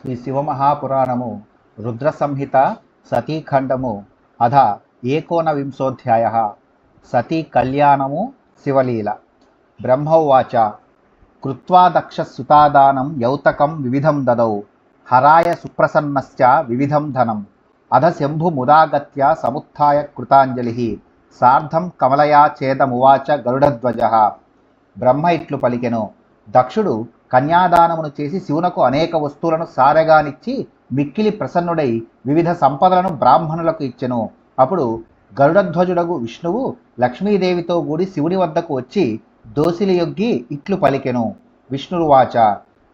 శ్రీ శివమహాపురాణము రుద్ర సంహిత సతీఖండము అధ ఏకోనవింశోధ్యాయ సతీ కళ్యాణము శివలీల. బ్రహ్మోవాచ కృత్వా దక్షసుతాదానం యౌతకం వివిధం దదౌ హరాయ సుప్రసన్నశ్చ వివిధం ధనం అధ శంభుముదాగత్య సముత్థాయ కృతాంజలిః సార్ధం కమలయా చేదమువాచ గరుడధ్వజః. బ్రహ్మ ఇట్లు పలికెను, దక్షుడు కన్యాదానమును చేసి శివునకు అనేక వస్తువులను సారెగానిచ్చి మిక్కిలి ప్రసన్నుడై వివిధ సంపదలను బ్రాహ్మణులకు ఇచ్చెను. అప్పుడు గరుడధ్వజుడగు విష్ణువు లక్ష్మీదేవితో కూడి శివుని వద్దకు వచ్చి దోసిలియొగ్గి ఇట్లు పలికెను. విష్ణురువాచ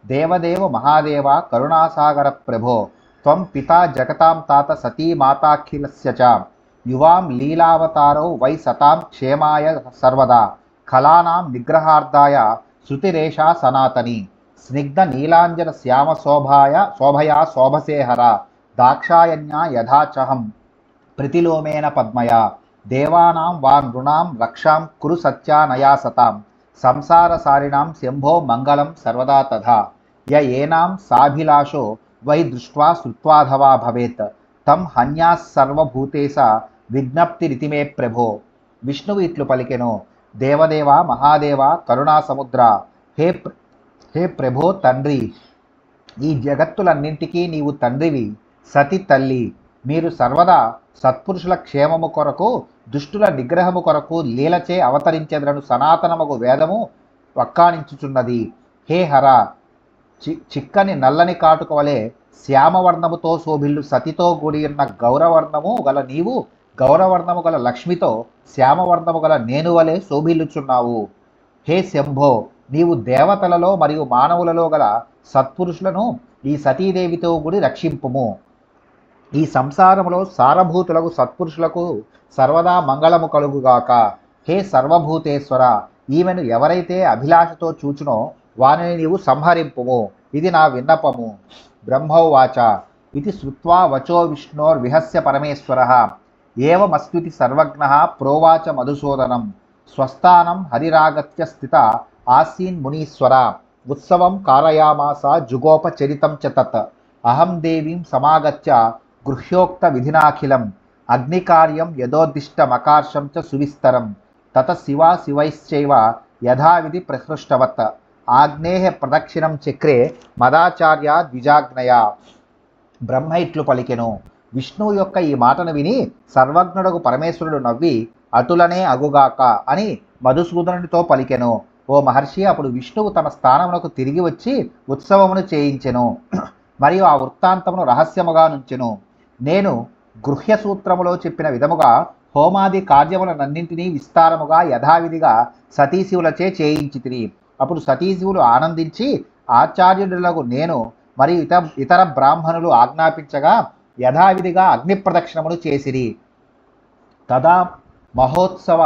దేవదేవ మహాదేవ కరుణాసాగర ప్రభో త్వం పితా జగతాం తాత సతీ మాతాఖిలస్య చ యువాం లీలావతారౌ వై సతాం క్షేమాయ సర్వదా కళానాం నిగ్రహార్థాయ శృతిరేషా సనాతని స్నిగ్ధ నీలాంజన శ్యామ శోభయా శోభసేహర దాక్షాయణ్యా యథాచహం ప్రతిలోమేన పద్మయా దేవానాం వా నృణాం రక్షాం కురు సత్యానయా సతాం సంసారసారిణాం శంభో మంగళం సర్వదా తథా య ఏనాం సాభిలాషో వై దృష్ట్వా శ్రుత్వాధవా భవేత్ తం హన్యాస్ సర్వభూతేశ విజ్ఞప్తిరితి మే ప్రభో. విష్ణువు ఇట్లు పలికెను, దేవదేవ మహాదేవ కరుణా సముద్ర, హే ప్రభో తండ్రి, ఈ జగత్తులన్నింటికీ నీవు తండ్రివి, సతి తల్లి. మీరు సర్వదా సత్పురుషుల క్షేమము కొరకు దుష్టుల నిగ్రహము కొరకు లీలచే అవతరించెదరను సనాతనమగు వేదము వక్కాణించుచున్నది. హే హర, చిక్కని నల్లని కాటుక వలె శ్యామవర్ణముతో శోభిల్లు సతితో కూడి ఉన్న గౌరవర్ణము గల నీవు గౌరవర్ణము గల లక్ష్మితో శ్యామవర్ణము గల నేను వలె శోభిల్లుచున్నావు. హే శంభో, నీవు దేవతలలో మరియు మానవులలో గల సత్పురుషులను ఈ సతీదేవితో కూడి రక్షింపుము. ఈ సంసారములో సారభూతులకు సత్పురుషులకు సర్వదా మంగళము కలుగుగాక. హే సర్వభూతేశ్వర, ఈమెను ఎవరైతే అభిలాషతో చూచునో వానిని నీవు సంహరింపుము. ఇది నా విన్నపము. బ్రహ్మోవాచ ఇది శ్రుత్వా వచో విష్ణోర్విహస్య పరమేశ్వరః ఏవమస్వితి సర్వజ్ఞః ప్రోవాచ మధుసూదనం స్వస్థానం హరిరాగత్య స్థిత ఆసీన్ మునీశ్వర ఉత్సవం కారయామాస జుగోపచరితం చ తత్ అహం దేవీం సమాగత్య గృహ్యోక్త విధినాఖిలం అగ్నికార్యం యదోద్దిష్టమకార్షం చ సువిస్తరం తత శివా శివైశ్చైవ యథావిధి ప్రసృష్టవత్ ఆగ్నేయ ప్రదక్షిణం చక్రే మదాచార్య ద్విజాగ్నయ. బ్రహ్మ ఇట్లు పలికెను, విష్ణువు యొక్క ఈ మాటను విని సర్వజ్ఞుడకు పరమేశ్వరుడు నవ్వి అటులనే అగుగాక అని మధుసూదనుడితో పలికెను. ఓ మహర్షి, అప్పుడు విష్ణువు తన స్థానమునకు తిరిగి వచ్చి ఉత్సవమును చేయించెను మరియు ఆ వృత్తాంతమును రహస్యముగా నుంచెను. నేను గృహ్య సూత్రములో చెప్పిన విధముగా హోమాది కార్యములనన్నింటినీ విస్తారముగా యథావిధిగా సతీశివులచే చేయించితిని. అప్పుడు సతీశివులు ఆనందించి ఆచార్యుడులకు నేను మరియు ఇతర బ్రాహ్మణులు ఆజ్ఞాపించగా యథావిధిగా అగ్ని ప్రదక్షిణములు చేసిరి. తదా మహోత్సవ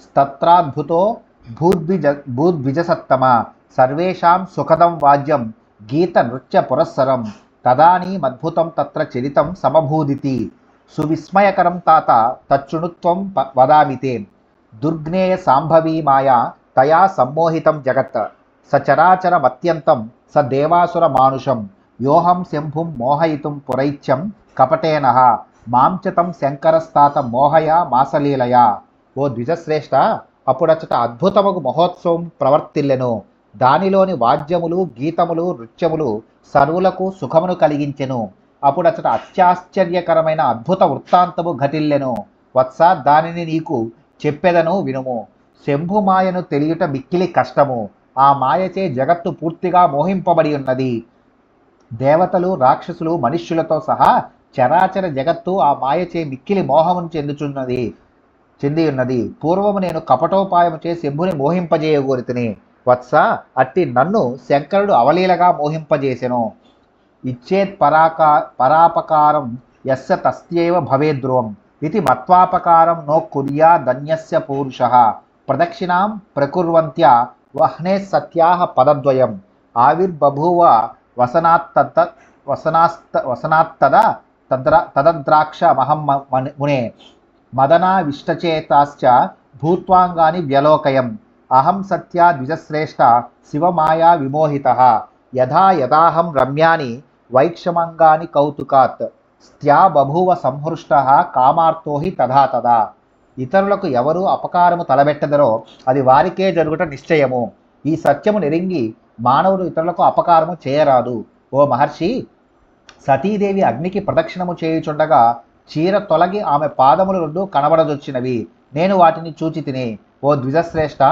స్తత్రాద్భుతో భూద్విజసత్తమ సర్వేషాం సుఖదం వాద్యం గీత నృత్య పురస్సరం తదానీమద్భుతం తత్ర చరితం సమభూదితి సువిస్మయకరం తాత తచ్చుణుత్వం వదామితే దుర్జ్ఞేయ సాంభవీ మాయా తయా సమ్మోహితం జగత్ సచరాచరమత్యంతం స దేవాసుర మానుషం యోహం శంభుం మోహయితుం పురైత్యం కపటేనః మాంచతం శంకరస్తాత మోహయా మాసలీలయా. ఓ ద్విజశ్రేష్ఠ, అప్పుడచ్చట అద్భుతముగు మహోత్సవం ప్రవర్తిల్లెను. దానిలోని వాద్యములు గీతములు నృత్యములు సర్వులకు సుఖమును కలిగించెను. అప్పుడచ్చట అత్యాశ్చర్యకరమైన అద్భుత వృత్తాంతము ఘటిల్లెను. వత్స, దానిని నీకు చెప్పెదను వినుము. శంభుమాయను తెలియుట మిక్కిలి కష్టము. ఆ మాయచే జగత్తు పూర్తిగా మోహింపబడి ఉన్నది. దేవతలు రాక్షసులు మనుష్యులతో సహా చరాచర జగత్తు ఆ మాయచే మిక్కిలి మోహమును చెంది ఉన్నది. పూర్వము నేను కపటోపాయము చే శంభుని మోహింపజేయగోరితిని. వత్స, అట్టి నన్ను శంకరుడు అవలీలగా మోహింపజేసెను. ఇచ్చేత్ పరాపకారం యస్య తస్యైవ భవేద్ధ్రువం ఇది మత్వాపకారం నో కుర్యా ధన్యస్య పూరుషః ప్రదక్షిణాం ప్రకుర్వంత్యా వహ్నే సత్యాః పదద్వయం ఆవిర్బభూవ వసనాత్తద తదద్రాక్ష మహం మునే మదనావిష్టచేతాశ్చ భూత్వాంగాని వ్యలోకయం అహం సత్యా ద్విజశ్రేష్ఠ శివమాయా విమోహితః యథా యథాహం రమ్యాని వైక్షమంగాని కౌతుకాత్ స్థ్యా బభూవ సంహృష్ట కామార్తో హి తథా తదా. ఇతరులకు ఎవరు అపకారము తలబెట్టదరో అది వారికే జరుగుట నిశ్చయము. ఈ సత్యము నెరింగి మానవుడు ఇతరులకు అపకారము చేయరాదు. ఓ మహర్షి, సతీదేవి అగ్నికి ప్రదక్షిణము చేయుచుండగా చీర తొలగి ఆమె పాదములు రెండు కనబడదొచ్చినవి. నేను వాటిని చూచి తిని, ఓ ద్విజశ్రేష్ఠ,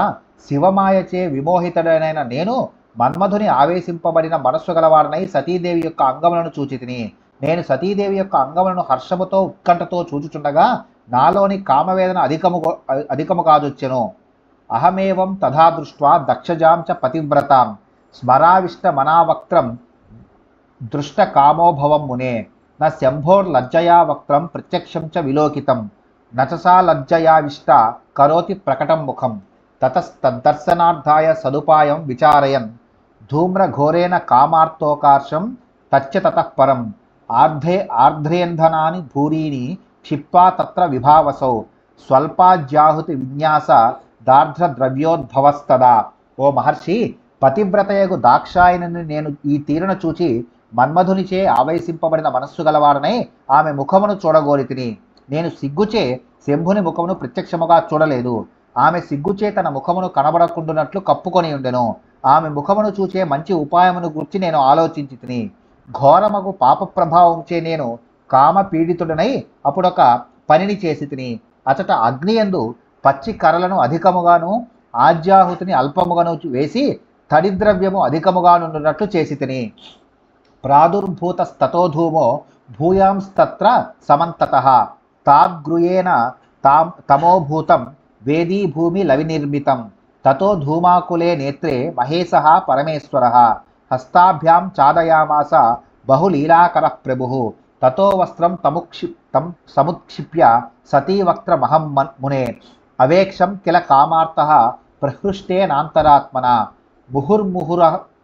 శివమాయచే విమోహితుడనైన నేను మన్మధుని ఆవేశింపబడిన మనస్సు గలవాడనై సతీదేవి యొక్క అంగములను చూచి తిని. నేను సతీదేవి యొక్క అంగములను హర్షముతో ఉత్కంఠతో చూచుచుండగా నాలోని కామవేదన అధికము కాదొచ్చెను. అహమేవం తథా దృష్ట్వా దక్షజాం చ పతివ్రతాం స్మరావిష్ట మనావక్త్రం దృష్ట కామోభవం మునే. న శంభోర్లజ్జయా వక్త్రం ప్రత్యక్షం చ విలోకితం నచసా లజ్జయావిష్ట కరోతి ప్రకటం ముఖం. తతస్తద్దర్శనార్థాయ సదుపాయం విచారయన్ ధూమ్రఘోరేణ కామార్తోకార్షం తచ్చ తతః పరం ఆర్ధ్రేంధనాని భూరీని క్షిప్వా తత్ర విభావసౌ స్వల్పాజ్యాహుతి విన్యాస దార్ఢ్ర ద్రవ్యోద్భవస్తదా. ఓ మహర్షి, పతివ్రతయగు దాక్షాయని నేను ఈ తీరును చూచి మన్మధునిచే ఆవేశింపబడిన మనస్సు గలవాడనై ఆమె ముఖమును చూడగోరి తిని. నేను సిగ్గుచే శంభుని ముఖమును ప్రత్యక్షముగా చూడలేదు. ఆమె సిగ్గుచే తన ముఖమును కనబడకుండునట్లు కప్పుకొని ఉండెను. ఆమె ముఖమును చూచే మంచి ఉపాయమును గురించి నేను ఆలోచించి తిని. ఘోరమగు పాప ప్రభావంచే నేను కామ పీడితుడనై అప్పుడొక పనిని చేసి తిని. అచట అగ్నియందు పచ్చి కర్రలను అధికముగాను ఆజ్యాహుతిని అల్పముగాను వేసి తడిద్రవ్యము అధికముగానున్నట్లు చేసి తిని. ప్రాదుర్భూతస్తతో ధూమో భూయాంస్తత్ర సమంతతః తాద్గృయేణ తమోభూతం వేదీ భూమి లవినిర్మితం. తతో ధూమాకులే నేత్రే మహేశః పరమేశ్వరः హస్తాభ్యాం చాదయామాస బహులీలాకరః ప్రభుః. తతో వస్త్రం తం సముత్క్షిప్య సతీవక్త్రమహం మునే అవేక్షం కిల కామార్తః ప్రహృష్టేనాంతరాత్మన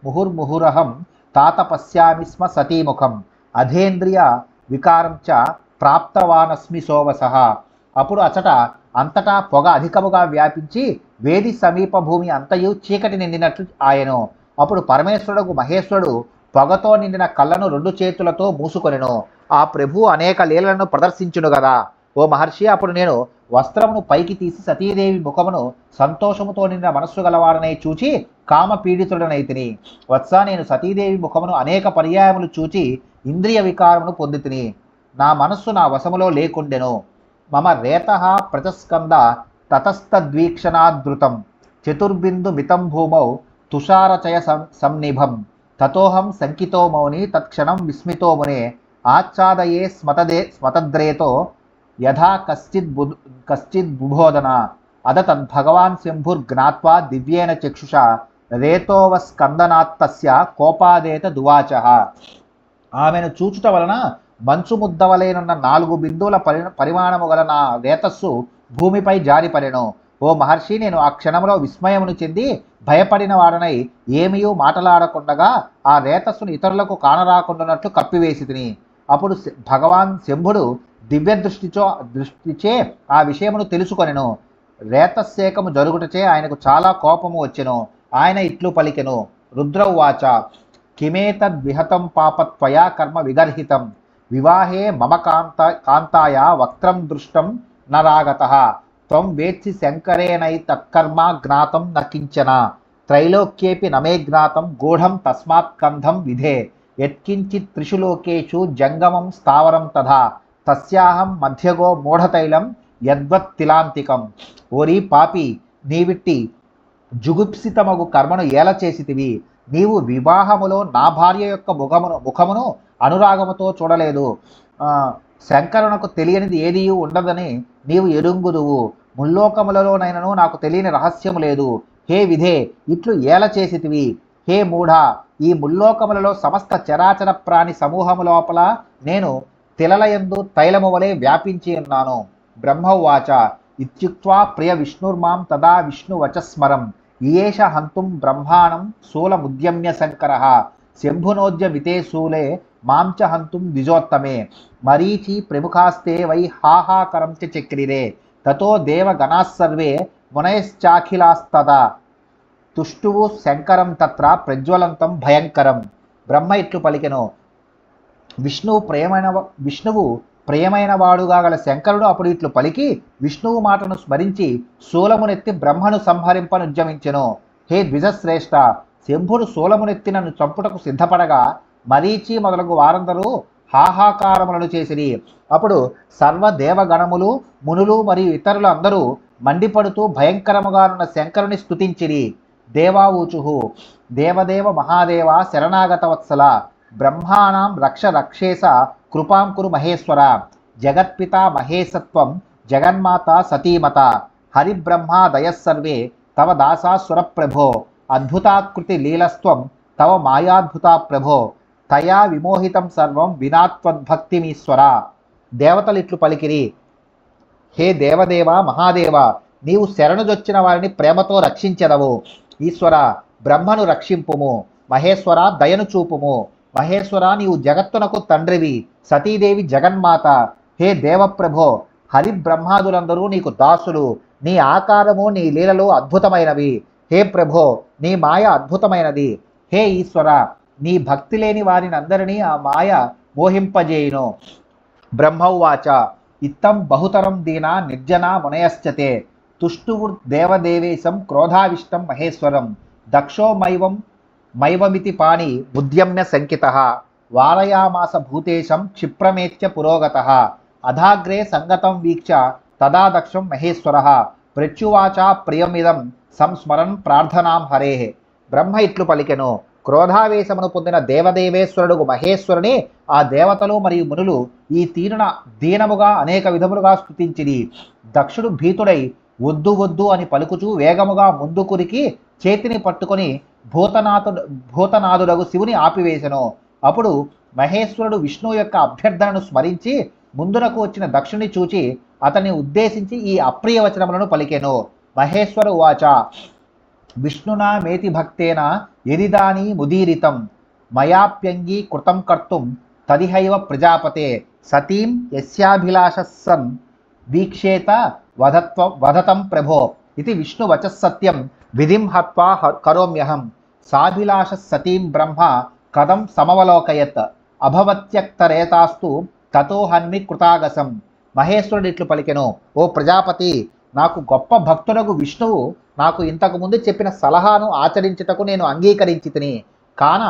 ముహుర్ముహురహం తాత పశ్యామి స్మ సతీముఖం అధేంద్రియ వికారం చ ప్రాప్తవానస్మి సోవసః. అప్పుడు అచట అంతటా పొగ అధికముగా వ్యాపించి వేది సమీప భూమి అంతయు చీకటి నిండినట్లు ఆయను. అప్పుడు పరమేశ్వరుడు మహేశ్వరుడు పొగతో నిండిన కళ్ళను రెండు చేతులతో మూసుకొనెను. ఆ ప్రభు అనేక లీలలను ప్రదర్శించును గదా. ఓ మహర్షి, అప్పుడు నేను వస్త్రమును పైకి తీసి సతీదేవి ముఖమును సంతోషముతో నిండిన మనస్సు గలవాడనై చూచి కామ పీడితుడనైతిని. వత్స, నేను సతీదేవి ముఖమును అనేక పర్యాయములు చూచి ఇంద్రియ వికారమును పొందితిని. నా మనస్సు నా వశములో లేకుండెను. మమ రేతః ప్రజస్కంద తతస్తద్వీక్షణాదృతం చతుర్బిందు మితం భూమౌ తుషారచయ సంనిభం. తతోహం శంకితో మౌని తత్క్షణం విస్మితో మునే ఆచ్ఛాదయే స్మతద్రేతో యథా కశ్చిద్ బుబోధన. అద తద్భగవాన్ శంభుర్జ్ఞాత్వా దివ్యేన చక్షుషా రేతోవస్కందనాత్తస్య కోపాదేత దువాచః. ఆమెను చూచుట వలన మంచు ముద్దవలేనున్న 4 బిందువుల పరిమాణము గల నా రేతస్సు భూమిపై జారిపడెను. ఓ మహర్షి, నేను ఆ క్షణంలో విస్మయమును చెంది భయపడిన వాడనై ఏమీ మాటలాడకుండగా ఆ రేతస్సును ఇతరులకు కానరాకుండానట్లు కప్పివేసి తిని. అప్పుడు భగవాన్ శంభుడు దివ్య దృష్టిచే ఆ విషయమును తెలుసుకొనెను. రేతస్సేకము జరుగుటచే ఆయనకు చాలా కోపము వచ్చెను. ఆయన ఇట్లు పలికెను. రుద్రౌవాచ, కిమేతద్విహతం పాపత్వయా కర్మ విగర్హితం వివాహే మమ కాంతాయ వక్త్రం దృష్టం నరాగతః త్వం వేత్సి శంకరేణై తత్కర్మ జ్ఞాతం న కించన త్రైలోక్యేపి నమే జ్ఞాతం గూఢం తస్మాత్ కంధం విధే యత్కించిత్ త్రిషు లోకేషు జంగమం స్థావరం తథా తస్యాహం మధ్యగో మూఢతైలం యద్వత్ తిలాంతికం. ఓరి పాపి, నీవిట్టి జుగుప్సితమగు కర్మను ఏల చేసితివి. నీవు వివాహములో నా భార్య యొక్క ముఖమును అనురాగముతో చూడలేదు. శంకరునకు తెలియనిది ఏదీ ఉండదని నీవు ఎరుంగుదువు. ముల్లోకములలోనైనను నాకు తెలియని రహస్యము లేదు. హే విధే, ఇట్లు ఏల చేసితివి. హే మూఢా, ఈ ముల్లోకములలో సమస్త చరాచర ప్రాణి సమూహము లోపల నేను తిలలయందు తైలము వలె వ్యాపించి ఉన్నాను. బ్రహ్మవాచ, ఇత్యుక్త్వా ప్రియ విష్ణుర్మాం తదా విష్ణువచస్మరం ఇయేష హంతుం బ్రహ్మాణం శూలముద్యమ్య శంకరః శంభునోద్య మితే శూలే మాం చ హంతుం ద్విజోత్తమే మరీచి ప్రముఖాస్తే వై హాహాకరం చ చక్రిరే తతో దేవగణాస్సర్వే మునయశ్చాఖిలాస్తదా తుష్టువు శంకరం తత్ర ప్రజ్వలంతం భయంకరం. బ్రహ్మ ఇట్లు పలికెను. విష్ణువు ప్రియమైన వాడుగా గల శంకరుడు అప్పుడు ఇట్లు పలికి విష్ణువు మాటను స్మరించి శూలమునెత్తి బ్రహ్మను సంహరింపనుద్యమించెను. హే ద్విజశ్రేష్ఠ, శంభుడు శూలమునెత్తి నన్ను చంపుటకు సిద్ధపడగా మరీచి మొదలగు వారందరూ హాహాకారములను చేసిరి. అప్పుడు సర్వదేవగణములు, మునులు మరియు ఇతరులు అందరూ మండిపడుతూ భయంకరముగానున్న శంకరుని స్తుతించిరి. దేవాఊచుహు, దేవదేవ మహాదేవ శరణాగత వత్సల, బ్రహ్మాణం రక్ష రక్షేశ కృపాం కురు మహేశ్వర, జగత్పిత మహేశత్వం జగన్మాత సతీమత, హరిబ్రహ్మా దయస్సర్వే తవ దాసాసుర ప్రభో, అద్భుతాకృతి లీలస్త్వం తవ మాయాద్భుత ప్రభో, తయా విమోహితం సర్వం వినాత్వద్భక్తిమీశ్వర. దేవతలు ఇట్లు పలికిరి, హే దేవదేవ మహాదేవ, నీవు శరణుజొచ్చిన వారిని ప్రేమతో రక్షించెదవు. ఈశ్వర, బ్రహ్మను రక్షింపుము. మహేశ్వర, దయను చూపుము. మహేశ్వర, నీవు జగత్తునకు తండ్రివి. సతీదేవి జగన్మాత. హే దేవప్రభో, హరిబ్రహ్మాదులందరూ నీకు దాసులు. నీ ఆకారము, నీ లీలలు అద్భుతమైనవి. హే ప్రభో, నీ మాయ అద్భుతమైనది. హే ఈశ్వర, నీ భక్తి లేని వారిని అందరినీ ఆ మాయ మోహింపజేయును. బ్రహ్మౌవాచ, ఇత్తం బహుతరం దీనా నిర్జనా మునయశ్చతే, తుష్టువుర్దేవదేవేశం క్రోధావిష్టం మహేశ్వరం, దక్షో మైవమితి పాణి ఉద్యమ్య శంకితః, వారయామాస భూతేశం క్షిప్రమేత్య పురోగతః, అధాగ్రే సంగతం వీక్ష తదా దక్షం మహేశ్వరః, ప్రత్యువాచ ప్రియమిదం సంస్మరన్ ప్రార్థనాం హరేః. బ్రహ్మ ఇట్లు పలికెను, క్రోధావేశమును పొందిన దేవదేవేశ్వరుడు మహేశ్వరుని ఆ దేవతలు మరియు మునులు ఈ తీరున దీనముగా అనేక విధములుగా స్తుతించిరి. దక్షుడు భీతుడై వద్దు వద్దు అని పలుకుచూ వేగముగా ముందుకురికి చేతిని పట్టుకొని భూతనాథుడగు శివుని ఆపివేశను. అప్పుడు మహేశ్వరుడు విష్ణువు యొక్క అభ్యర్థనను స్మరించి ముందునకు వచ్చిన దక్షుని చూచి అతన్ని ఉద్దేశించి ఈ అప్రియ వచనములను పలికెను. మహేశ్వర ఉవాచ, విష్ణునా మేతి భక్తేన యదిదాని ముదీరితం, మయాప్యంగీ కృతం కర్తుం తదిహైవ ప్రజాపతే, సతీం యస్యాభిలాషస్సన్ వీక్షేత వదతం ప్రభో, ఇది విష్ణువచస్సత్యం విధిం హత్వా కరోమ్యహం, సాభిలాష సతీం బ్రహ్మ కథం సమవలోకయత్, అభవత్యక్తరేతాస్తు తతోహన్మి కృతాగసం. మహేశ్వరుడు ఇట్లు పలికెను, ఓ ప్రజాపతి, నాకు గొప్ప భక్తుడగు విష్ణువు నాకు ఇంతకుముందు చెప్పిన సలహాను ఆచరించుటకు నేను అంగీకరించి తిని, కాన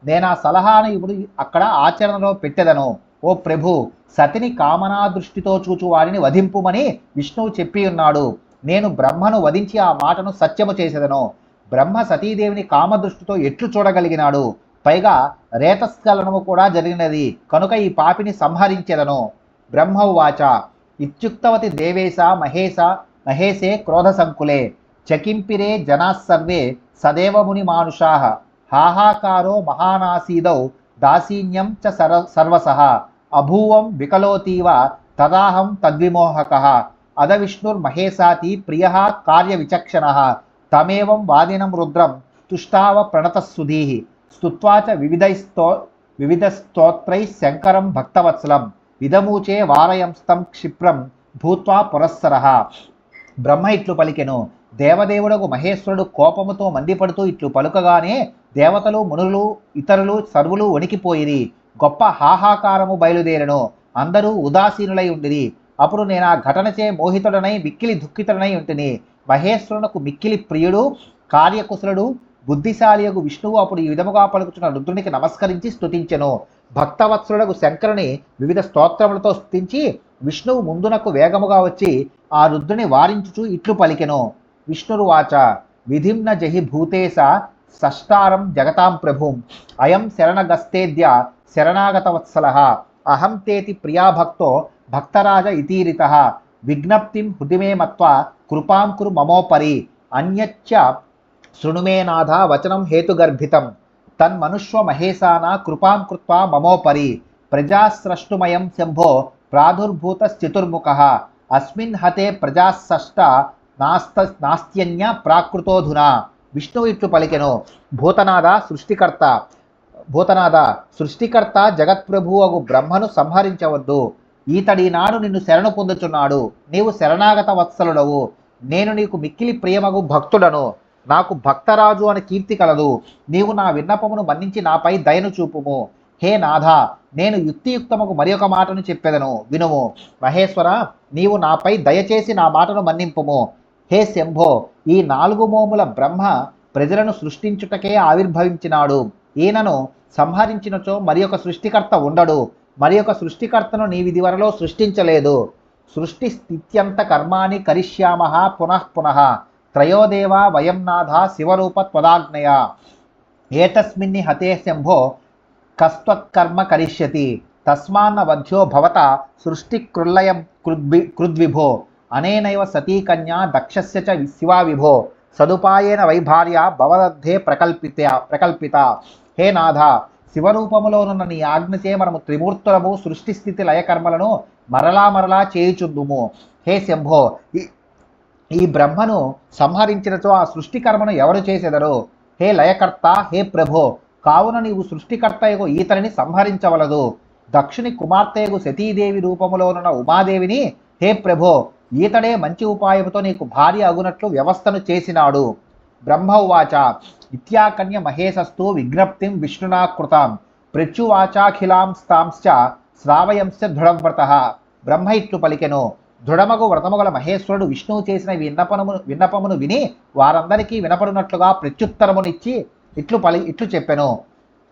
నేను ఆ సలహాను ఇప్పుడు అక్కడ ఆచరణలో పెట్టెదను. ఓ ప్రభు, సతిని కామనా దృష్టితో చూచు వారిని వధింపుమని విష్ణువు చెప్పి ఉన్నాడు. నేను బ్రహ్మను వధించి ఆ మాటను సత్యము చేసేదను. బ్రహ్మ సతీదేవిని కామదృష్టితో ఎట్లు చూడగలిగినాడు? పైగా రేతస్ఖలనము కూడా జరిగినది కనుక ఈ పాపిని సంహరించెదను. బ్రహ్మ ఉవాచ, ఇత్యుక్తవతి దేవేశ మహేశే క్రోధ సంకులే, చకింపిరే జనాస్సర్వే సదేవ ముని మానుషాః, హాహాకారో మహానాసీదౌ దాసీన్యం చ సర్వసః, అభూవం వికలోతీవ తదాహం తద్విమోహకః, అద విష్ణుర్మహేశాతి ప్రియః కార్య విచక్షణః, తమేవం వాదినం రుద్రం తుష్టావ ప్రణతస్సుధీః, స్తుత్వా చ వివిధ స్తోత్రైః శంకరం భక్తవత్సలం, ఇదమూచే వారయంస్తం క్షిప్రం భూత్వా పురస్సరః. బ్రహ్మ ఇట్లు పలికెను, దేవదేవుడకు మహేశ్వరుడు కోపముతో మండిపడుతూ ఇట్లు పలుకగానే దేవతలు, మునులు, ఇతరులు సర్వులు వణికిపోయిరి. గొప్ప హాహాకారము బయలుదేరను. అందరూ ఉదాసీనులై ఉండిరి. అప్పుడు నేను ఆ ఘటనచే మోహితుడనై మిక్కిలి దుఃఖితుడనై ఉంటిని. మహేశ్వరునకు మిక్కిలి ప్రియుడు, కార్యకుశలుడు, బుద్ధిశాలియగు విష్ణువు అప్పుడు ఈ విధముగా పలుకుచున్న రుద్రునికి నమస్కరించి స్తుతించెను. భక్తవత్సరుడకు శంకరుని వివిధ స్తోత్రములతో స్తుతించి విష్ణువు ముందునకు వేగముగా వచ్చి ఆ రుద్రుని వారించుచు ఇట్లు పలికెను. విష్ణురువాచ, విధింన జహి భూతేశ సష్టారం జగతాం ప్రభుం, అయం శరణగస్తేద్య శరణాగతవత్సలః, అహం తేతి ప్రియాభక్తో భక్తరాజ ఇతీరితః, విజ్ఞప్తిం హృదిమే మత్వా కృపాం కురు మమోపరి, అన్యచ్చ శృణుమే నాథ వచనం హేతుగర్భితం, తన్మనుష్వ మహేశానా కృపాం కృత్వా మమోపరి, ప్రజాస్రష్టుమయం శంభో ప్రాదుర్భూతశ్చతుర్ముఖః, అస్మిన్ హతే ప్రజాసష్ట నాస్త్యన్య ప్రాకృతోధునా. విష్ణువు ఇట్లు పలికెను, భూతనాథ సృష్టికర్త జగత్ప్రభువగు బ్రహ్మను సంహరించవద్దు. ఈతడినాడు నిన్ను శరణు పొందుచున్నాడు. నీవు శరణాగత వత్సలుడవు. నేను నీకు మిక్కిలి ప్రియమగు భక్తుడను. నాకు భక్తరాజు అని కీర్తి కలదు. నీవు నా విన్నపమును మన్నించి నాపై దయను చూపుము. హే నాథ, నేను యుక్తియుక్తముకు మరి ఒక మాటను చెప్పెదను, వినుము. మహేశ్వర, నీవు నాపై దయచేసి నా మాటను మన్నింపుము. హే శంభో, ఈ 4 మోముల బ్రహ్మ ప్రజలను సృష్టించుటకే ఆవిర్భవించినాడు. ఈయనను సంహరించినచో మరి ఒక సృష్టికర్త ఉండడు. మరి ఒక సృష్టికర్తను నీవిది వరలో సృష్టించలేదు. సృష్టి స్థిత్యంత కర్మాణి కరిష్యామ పునః పునః త్రయోదేవా వయం నాథ శివరూప త్వదాజ్ఞయ. ఏతస్మిన్ని హతే శంభో కస్త్వత్కర్మ కరిష్యతి. తస్మాన్న వధ్యో భవత సృష్టి కృల్లయం కృద్విభో. అనేనైవ సతీ కన్యా దక్షస్య చ శివా విభో. సదుపాయేన వైభార్య భవదద్ధే ప్రకల్పిత. హే నాథ, శివరూపములోనున్న నీ ఆజ్ఞచే మనము త్రిమూర్తులము సృష్టి స్థితి లయకర్మలను మరలా మరలా చేయుచుందుము. హే శంభో, ఈ బ్రహ్మను సంహరించినచో ఆ సృష్టికర్మను ఎవరు చేసెదరు? హే లయకర్త, హే ప్రభో, కావున నీవు సృష్టికర్తయగు ఈతనిని సంహరించవలదు. దక్షుని కుమార్తెయగు సతీదేవి రూపములోనున్న ఉమాదేవిని, హే ప్రభో, ఈతడే మంచి ఉపాయముతో నీకు భార్య అగునట్లు వ్యవస్థను చేసినాడు. బ్రహ్మ ఉవాచ ఇత్యాకన్య మహేశస్తు విజ్ఞప్తిం విష్ణునా కృతాం పృచ్చువాచాఖిలాం స్తాంశ్చ శ్రావయంశ్చ దృఢవ్రత. బ్రహ్మ ఇట్లు పలికెను. దృఢమగు వ్రతముగల మహేశ్వరుడు విష్ణువు చేసిన విన్నపమును విని వారందరికీ వినపడినట్లుగా ప్రత్యుత్తరమునిచ్చి ఇట్లు చెప్పెను.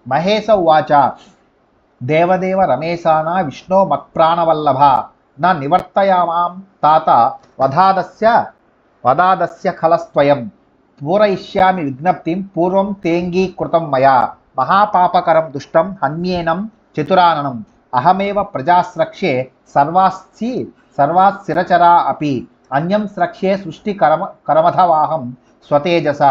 మహేశ ఉవాచ దేవదేవ రమేశాన విష్ణో మత్ప్రాణవల్లభ నా నివర్తయామాం తాత వదాదస్య ఖలస్త్వయం పూరయిష్యామి విజ్ఞప్తిం పూర్వం తేంగీకృతం మయా మహాపాపకరం దుష్టం హన్యేనం చతురాననం అహమేవ ప్రజాస్రక్ష్యే సర్వాశిరచరా అపి అన్యం స్రక్ష్యే సృష్టి కరమథవాహం స్వతేజస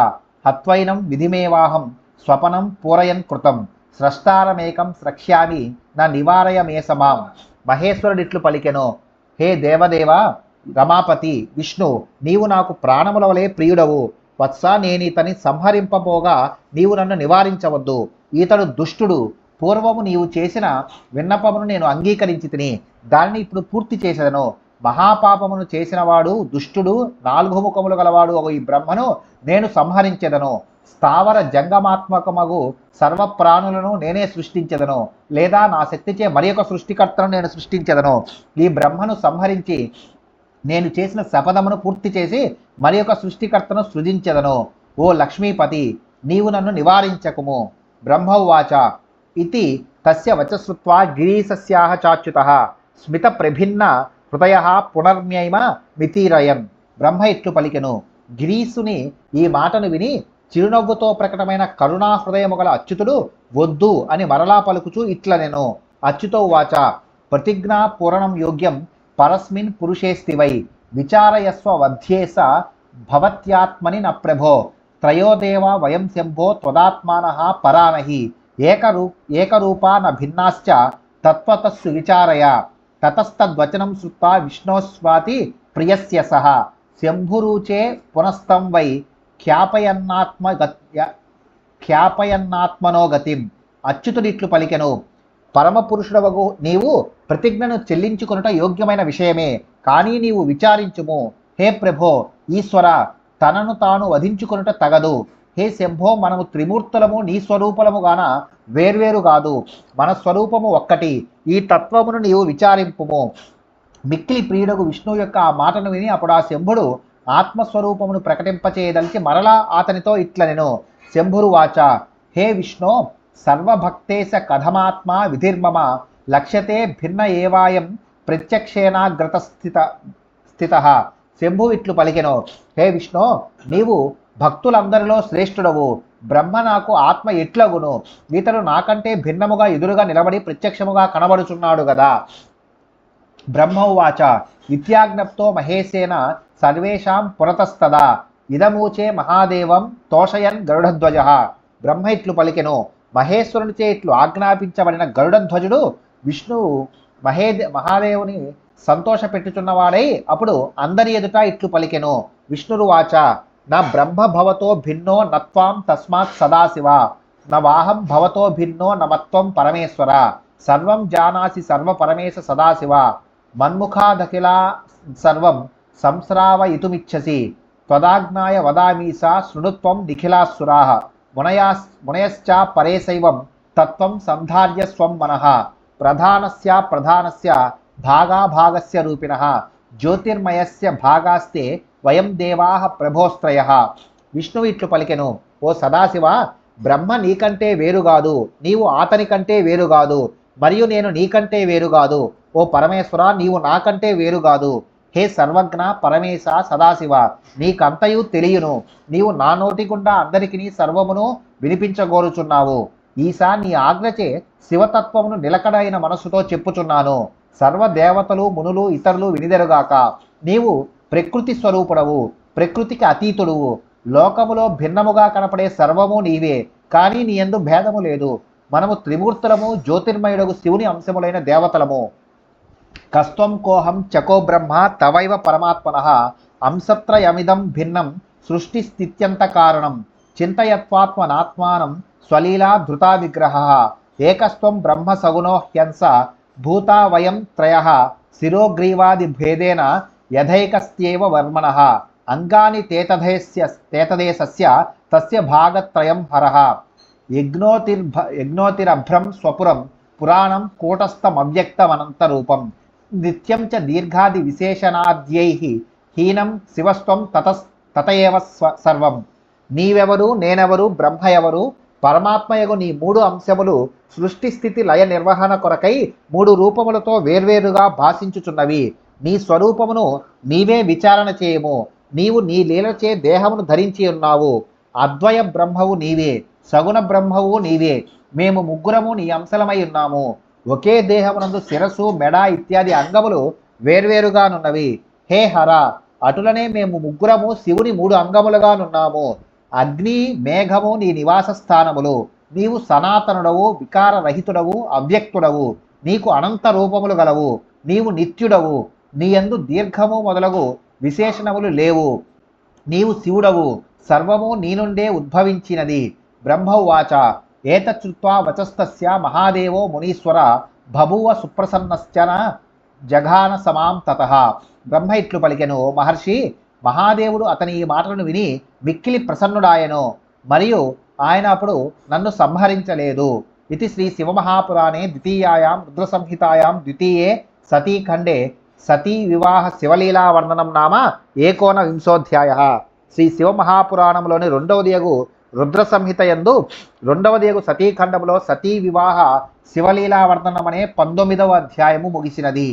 హత్వైనం విధిమేవాహం స్వపనం పూరయన్ కృతం స్రష్టారమేకం స్రక్ష్యామి నా నివారయమేసమాం. మహేశ్వరుడిట్లు పలికెను. హే దేవదేవ రమాపతి విష్ణు, నీవు నాకు ప్రాణముల వలె ప్రియుడవు. వత్స, నేనీతని సంహరింపబోగా నీవు నన్ను నివారించవద్దు. ఈతడు దుష్టుడు. పూర్వము నీవు చేసిన విన్నపమును నేను అంగీకరించి తిని దానిని ఇప్పుడు పూర్తి చేసేదను. మహాపాపమును చేసినవాడు దుష్టుడు 4 ముఖములు గలవాడు ఈ బ్రహ్మను నేను సంహరించెదను. స్థావర జంగమాత్మకమగు సర్వప్రాణులను నేనే సృష్టించెదను, లేదా నా శక్తిచే మరి ఒక సృష్టికర్తను నేను సృష్టించెదను. ఈ బ్రహ్మను సంహరించి నేను చేసిన శపథమును పూర్తి చేసి మరి ఒక సృష్టికర్తను సృజించెదను. ఓ లక్ష్మీపతి, నీవు నన్ను నివారించకుము. బ్రహ్మ ఉవాచ ఇతి తస్య వచశ్రుత్వా గిరీశస్యాః చాచ్యుతః స్మిత ప్రభిన్న హృదయ పునర్మ్యైమ మితీరయన్. బ్రహ్మ ఇట్లు పలికెను. గిరీసుని ఈ మాటను విని చిరునవ్వుతో ప్రకటమైన కరుణా హృదయము గల అచ్యుతుడు వద్దు అని మరలా పలుకుచూ ఇట్లనెను. అచ్యుతో ఉవాచ ప్రతిజ్ఞా పూరణం యోగ్యం పరస్మిన్ పురుషేస్తివై విచారయస్వ వధ్యేస భవత్యాత్మని న ప్రభో. త్రయోదేవ వయం శంభో త్వదాత్మానః పరానహి ఏకరూపా న భిన్నాశ్చ తత్వతస్సు విచారయ. తతస్తద్వచనం శ్రుత్వా విష్ణోస్వాతి ప్రియస్య సహ శంభురుచే పునస్తం వై ఖ్యాపయన్నాత్మనో గతిం. అచ్యుతుడిట్లు పలికెను. పరమపురుషుడవగు నీవు ప్రతిజ్ఞను చెల్లించుకొనుట యోగ్యమైన విషయమే, కానీ నీవు విచారించుము. హే ప్రభో ఈశ్వర, తనను తాను వధించుకొనుట తగదు. హే శంభో, మనము త్రిమూర్తులము నీ స్వరూపలము గాన వేర్వేరు కాదు. మన స్వరూపము ఒక్కటి. ఈ తత్వమును నీవు విచారింపుము. మిక్కిలి ప్రియుడగు విష్ణువు యొక్క ఆ మాటను విని అప్పుడు ఆ శంభుడు ఆత్మస్వరూపమును ప్రకటింపచేయదలిచి మరలా అతనితో ఇట్లనెను. శంభురు వాచ హే విష్ణు, సర్వభక్తేశ కథమాత్మా విధిర్మమ లక్ష్యతే భిన్న ఏవాయం ప్రత్యక్షేనాగ్రత స్థిత. శంభు ఇట్లు పలికెను. హే విష్ణు, నీవు భక్తులందరిలో శ్రేష్ఠుడవు. బ్రహ్మ నాకు ఆత్మ ఎట్లగును? ఇతడు నాకంటే భిన్నముగా ఎదురుగా నిలబడి ప్రత్యక్షముగా కనబడుచున్నాడు గదా. బ్రహ్మ ఉవాచ ఇత్యాజ్ఞప్తో మహేశేన సర్వేషాం పురతస్తదా ఇదమూచే మహాదేవం తోషయన్ గరుడధ్వజ. బ్రహ్మ ఇట్లు పలికెను. మహేశ్వరునిచే ఇట్లు ఆజ్ఞాపించబడిన గరుడధ్వజుడు విష్ణువు మహాదేవుని సంతోషపెట్టుచున్నవాడై అప్పుడు అందరి ఎదుట ఇట్లు పలికెను. విష్ణురువాచ నా బ్రహ్మ భవతో భిన్నో నత్వాం తస్మాత్ సదాశివ నవాహం భవతో భిన్నో నమత్వం పరమేశ్వర సర్వం జానాసి సర్వ పరమేశ సదాశివ మన్ముఖాదఖిలా సర్వం సంస్రావయితుమిచ్చసి త్వదాజ్ఞాయ వదామీసా శృణుత్వం నిఖిలాసురాః మునయశ్చ పరేశైవం తత్వం సంధార్య స్వం మనః ప్రధానస్య ప్రధానస్య భాగాభాగస్య రూపిణః జ్యోతిర్మయస్య భాగాస్తే వయం దేవాః ప్రభోస్త్రయః. విష్ణువు ఇట్లు పలికెను, ఓ సదాశివ, బ్రహ్మ నీకంటే వేరుగాదు, నీవు అతని కంటే వేరుగాదు, మరియు నేను నీకంటే వేరుగాదు. ఓ పరమేశ్వర, నీవు నాకంటే వేరుగాదు. హే సర్వజ్ఞ పరమేశ సదాశివ, నీకంతయు తెలియను. నీవు నా నోటి గుండా అందరికీ సర్వమును వినిపించగోరుచున్నావు. ఈసా నీ ఆజ్ఞచే శివతత్వమును నిలకడైన మనస్సుతో చెప్పుచున్నాను. సర్వదేవతలు మునులు ఇతరులు వినిదెరుగాక. నీవు ప్రకృతి స్వరూపుడవు, ప్రకృతికి అతీతుడువు. లోకములో భిన్నముగా కనపడే సర్వము నీవే, కానీ నీ యందు భేదము లేదు. మనము త్రిమూర్తులము, జ్యోతిర్మయుడగు శివుని అంశములైన దేవతలము. కస్త్వం కోహం చకో బ్రహ్మ తవైవ పరమాత్మనః అంశత్రయమిదం భిన్నం సృష్టి స్థిత్యంత కారణం చింతయత్వాత్మనాత్మానం స్వలీలా ధృతా విగ్రహ ఏకస్త్వం బ్రహ్మ సగుణో హ్యంస భూతా వయం త్రయః శిరోగ్రీవాది భేదేన యథైకస్త్యేవ వర్మణః అంగాని తేతదేశస్య తస్య భాగత్రయం హరః యజ్ఞోతిరభ్రం స్వపురం పురాణం కూటస్థమవ్యక్తమనంతరూపం నిత్యం చ దీర్ఘాది విశేషణాద్యైః హీనం శివస్త్వం తతయేవ సర్వం. నీవెవరు, నేనెవరు, బ్రహ్మ ఎవరు, పరమాత్మయగు నీ మూడు అంశములు సృష్టి స్థితి లయ నిర్వహణ కొరకై మూడు రూపములతో వేర్వేరుగా భాషించుచున్నవి. నీ స్వరూపమును నీవే విచారణ చేయము. నీవు నీ లీలచే దేహమును ధరించి ఉన్నావు. అద్వయ బ్రహ్మవు నీవే, సగుణ బ్రహ్మవు నీవే. మేము ముగ్గురము నీ అంశలమై ఉన్నాము. ఒకే దేహమునందు శిరస్సు, మెడ ఇత్యాది అంగములు వేర్వేరుగానున్నవి. హే హర, అటులనే మేము ముగ్గురము శివుని మూడు అంగములుగానున్నాము. అగ్ని, మేఘము నీ నివాస స్థానములు. నీవు సనాతనుడవు, వికారరహితుడవు, అవ్యక్తుడవు. నీకు అనంత రూపములు గలవు. నీవు నిత్యుడవు. నీయందు దీర్ఘము మొదలగు విశేషణములు లేవు. నీవు శివుడవు. సర్వము నీ నుండే ఉద్భవించినది. బ్రహ్మవాచ ఏతచ్చుత్వా వచస్తస్య మహాదేవో మునీశ్వర బభూవ సుప్రసన్నశ్చన జఘాన సమాం తతః. బ్రహ్మ ఇట్లు పలికెను, మహర్షి, మహాదేవుడు అతని ఈ మాటలను విని మిక్కిలి ప్రసన్నుడాయను. మరియు ఆయన అప్పుడు నన్ను సంహరించలేదు. ఇది శ్రీ శివమహాపురాణే ద్వితీయాయాం రుద్రసంహితాయాం ద్వితీయే సతీఖండే సతీ వివాహ శివలీలా వర్ణనం నామ 19వ శ్రీ శివమహాపురాణంలోని రెండవదియగు రుద్ర సంహిత యందు రెండవదియగు సతీఖండములో సతీ వివాహ శివలీలా వర్ణనం అనే 19వ అధ్యాయము ముగిసినది.